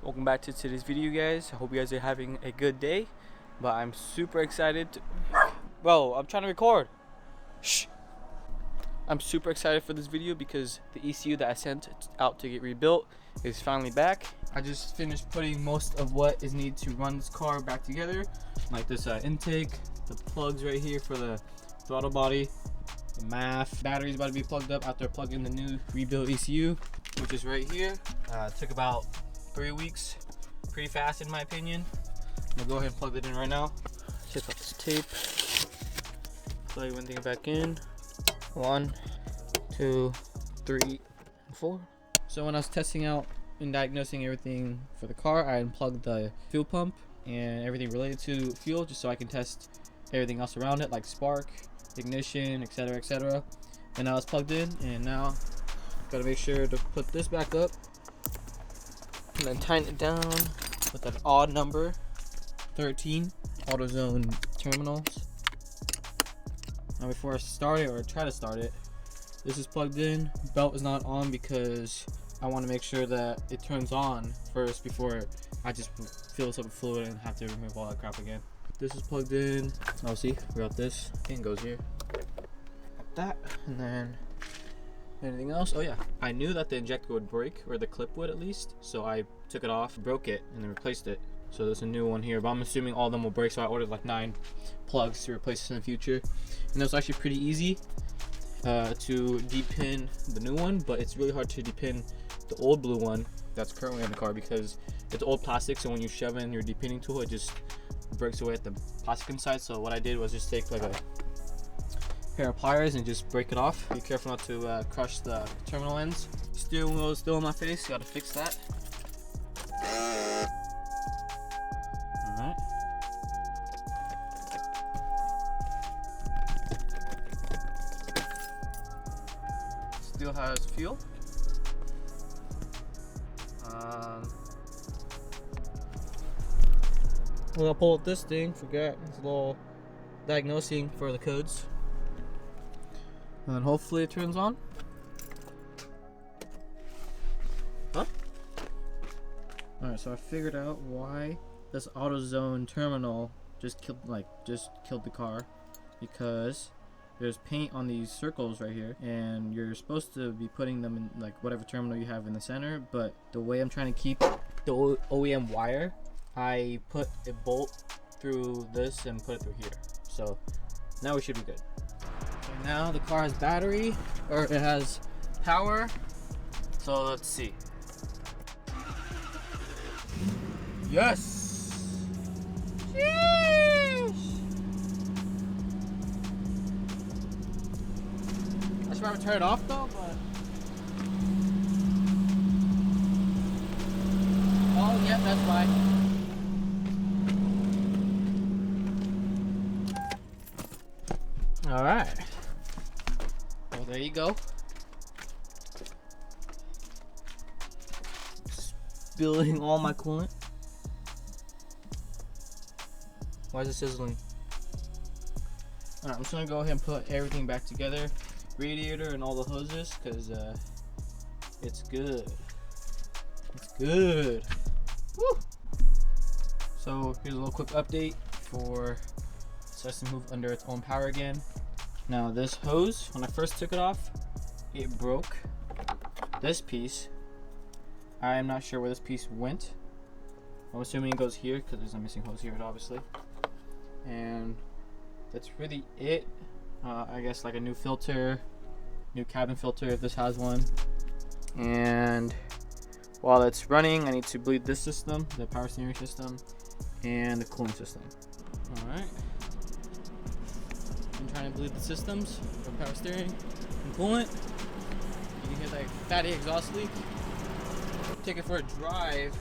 Welcome back to today's video, guys. I hope you guys are having a good day, but I'm super excited bro, I'm trying to record. Shh. I'm super excited for this video because the ECU that I sent out to get rebuilt is finally back. I just finished putting most of what is needed to run this car back together, like this intake, the plugs right here for the throttle body, the MAF. Battery's about to be plugged up after plugging the new rebuilt ECU, which is right here. It took about 3 weeks, pretty fast in my opinion. I'm gonna go ahead and plug it in right now. Take off this tape, plug everything back in. 1, 2, 3, 4. So when I was testing out and diagnosing everything for the car, I unplugged the fuel pump and everything related to fuel, just so I can test everything else around it, like spark, ignition, etc, etc. And now it's plugged in, and now gotta make sure to put this back up and then tighten it down with an odd number 13 AutoZone terminals. Now before I start it, or try to start it, this is plugged in. Belt is not on because I want to make sure that it turns on first before I just fill this up with fluid and have to remove all that crap again. This is plugged in. Oh, see, we got this. Thing goes here. Like that, and then anything else? Oh yeah, I knew that the injector would break, or the clip would at least, so I took it off, broke it, and then replaced it. So there's a new one here, but I'm assuming all of them will break, so I ordered like 9 plugs to replace this in the future. And it was actually pretty easy to depin the new one, but it's really hard to depin the old blue one that's currently in the car because it's old plastic, so when you shove in your depinning tool, it just breaks away at the plastic inside. So what I did was just take like a pair of pliers and just break it off. Be careful not to crush the terminal ends. Steering wheel is still on my face, gotta fix that. Alright. Still has fuel. When I pull up this thing, forgot it's a little diagnosing for the codes. And then hopefully it turns on. Huh? Alright, so I figured out why this AutoZone terminal just killed the car, because there's paint on these circles right here, and you're supposed to be putting them in like whatever terminal you have in the center, but the way I'm trying to keep the OEM wire, I put a bolt through this and put it through here. So now we should be good. Okay, now the car has battery, or it has power. So let's see. Yes! Sheesh! I should probably turn it off though, but... Oh, yeah, that's why. Alright. Well, there you go. Spilling all my coolant. Why is it sizzling? Alright, I'm just gonna go ahead and put everything back together. Radiator and all the hoses, because it's good. It's good. Woo! So here's a little quick update for starts to move under its own power again. Now this hose, when I first took it off, it broke. This piece, I am not sure where this piece went. I'm assuming it goes here because there's a missing hose here, obviously. And that's really it. I guess like a new filter, new cabin filter if this has one. And while it's running, I need to bleed this system, the power steering system, and the cooling system. Alright. I'm trying to bleed the systems for power steering and coolant. You can hear that fatty exhaust leak. Take it for a drive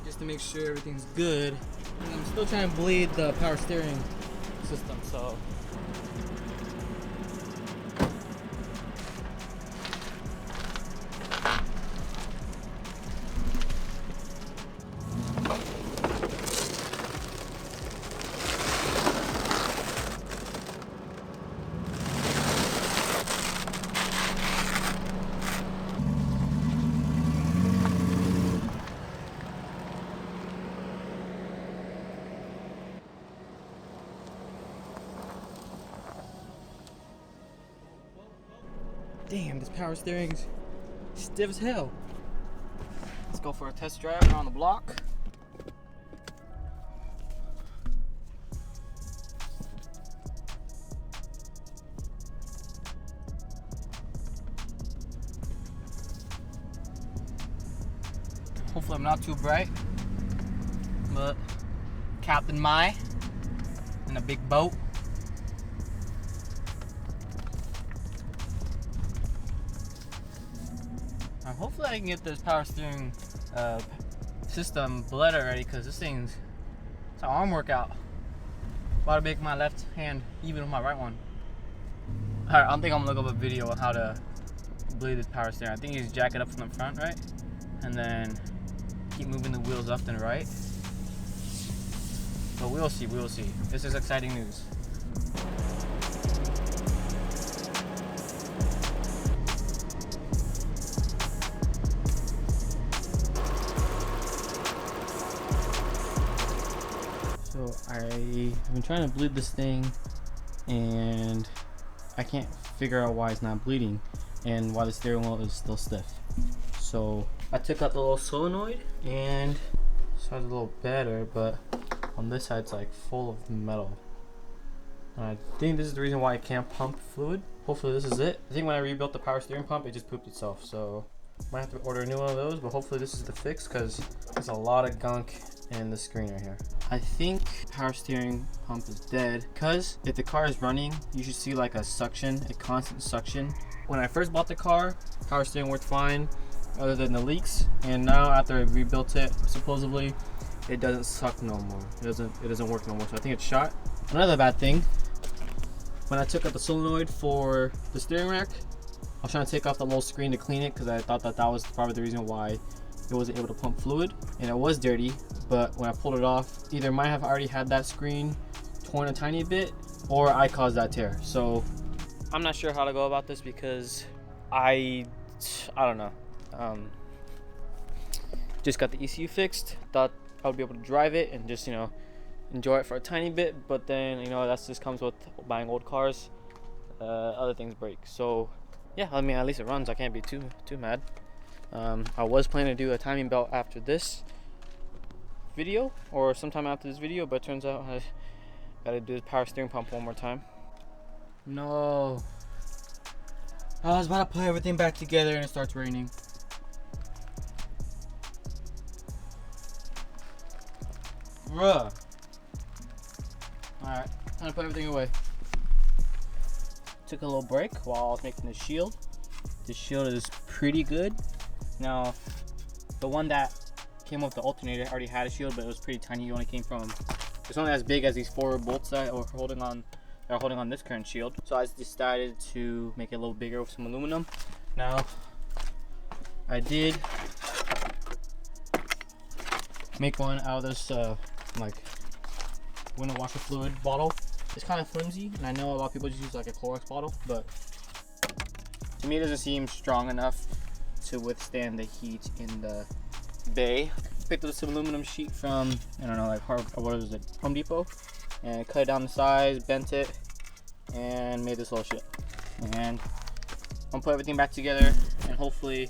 just to make sure everything's good. And I'm still trying to bleed the power steering system, so Damn, this power steering's stiff as hell. Let's go for a test drive around the block. Hopefully I'm not too bright, but Captain Mai in a big boat. Hopefully I can get this power steering system bled already, because this thing's, it's an arm workout. About to make my left hand even with my right one. Alright, I don't think I'm gonna look up a video on how to bleed this power steering. I think you just jack it up from the front, right? And then keep moving the wheels left and right. But we'll see, we'll see. This is exciting news. So I've been trying to bleed this thing and I can't figure out why it's not bleeding and why the steering wheel is still stiff. So I took out the little solenoid and this side's a little better, but on this side it's like full of metal. And I think this is the reason why I can't pump fluid. Hopefully this is it. I think when I rebuilt the power steering pump, it just pooped itself. So might have to order a new one of those, but hopefully this is the fix, because there's a lot of gunk in the screen right here. I think power steering pump is dead, because if the car is running, you should see like a suction, a constant suction. When I first bought the car, power steering worked fine other than the leaks, and now after I rebuilt it, supposedly it doesn't suck no more. It doesn't work no more. So I think it's shot. Another bad thing, when I took out the solenoid for the steering rack, I was trying to take off the little screen to clean it, because I thought that was probably the reason why it wasn't able to pump fluid, and it was dirty. But when I pulled it off, either might have already had that screen torn a tiny bit, or I caused that tear. So I'm not sure how to go about this, because I don't know. Just got the ECU fixed. Thought I would be able to drive it and just, you know, enjoy it for a tiny bit, but then, you know, that's just comes with buying old cars. Other things break. So yeah, I mean, at least it runs. I can't be too mad. I was planning to do a timing belt after this video, or sometime after this video, but it turns out I gotta do the power steering pump one more time. No, I was about to put everything back together and it starts raining. Bruh. Alright, I'm gonna put everything away. Took a little break while I was making the shield. The shield is pretty good. Now, the one that came with the alternator already had a shield, but it was pretty tiny. It only came from, it's only as big as these 4 bolts that are holding on this current shield. So I decided to make it a little bigger with some aluminum. Now, I did make one out of this like window washer fluid bottle. It's kind of flimsy, and I know a lot of people just use like a Clorox bottle, but to me it doesn't seem strong enough to withstand the heat in the bay. Picked up some aluminum sheet from, I don't know, like Home Depot, and cut it down the size, bent it, and made this little shit. And I'm gonna put everything back together, and hopefully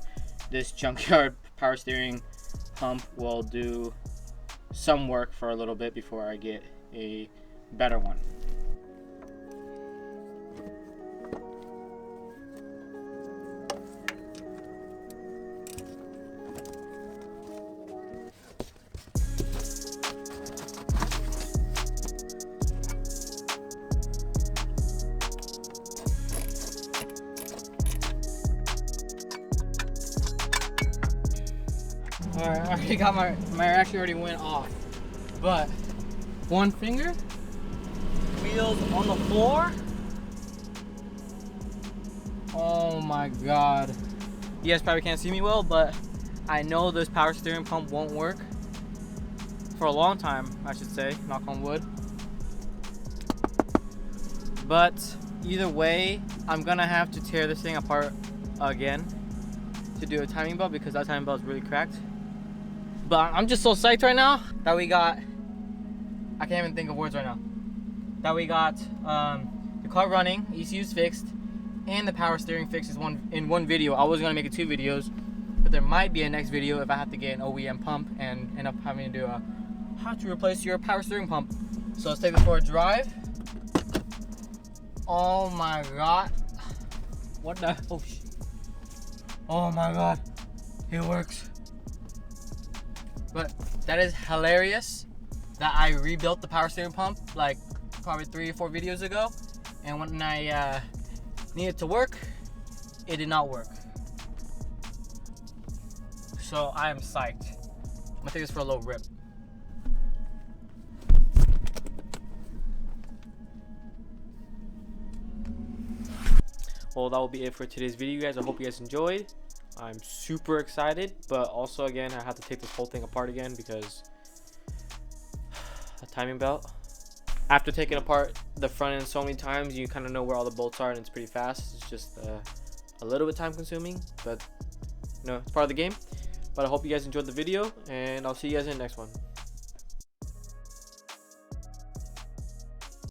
this junkyard power steering pump will do some work for a little bit before I get a better one. Alright, I already got my actually already went off, but one finger, wheels on the floor. Oh my god. You guys probably can't see me well, but I know this power steering pump won't work for a long time, I should say, knock on wood. But either way, I'm gonna have to tear this thing apart again to do a timing belt, because that timing belt is really cracked. But I'm just so psyched right now that we got, I can't even think of words right now, that we got the car running, ECU's fixed, and the power steering fix is in one video. I was gonna make it 2 videos, but there might be a next video if I have to get an OEM pump and end up having to do how to replace your power steering pump. So let's take this for a drive. Oh my god. What the? Oh shit. Oh my god. It works. But that is hilarious that I rebuilt the power steering pump like probably 3 or 4 videos ago. And when I needed it to work, it did not work. So I am psyched. I'm gonna take this for a little rip. Well, that will be it for today's video, guys. I hope you guys enjoyed. I'm super excited, but also again, I have to take this whole thing apart again because a timing belt. After taking apart the front end so many times, you kind of know where all the bolts are, and it's pretty fast. It's just a little bit time consuming, but you know, it's part of the game. But I hope you guys enjoyed the video, and I'll see you guys in the next one.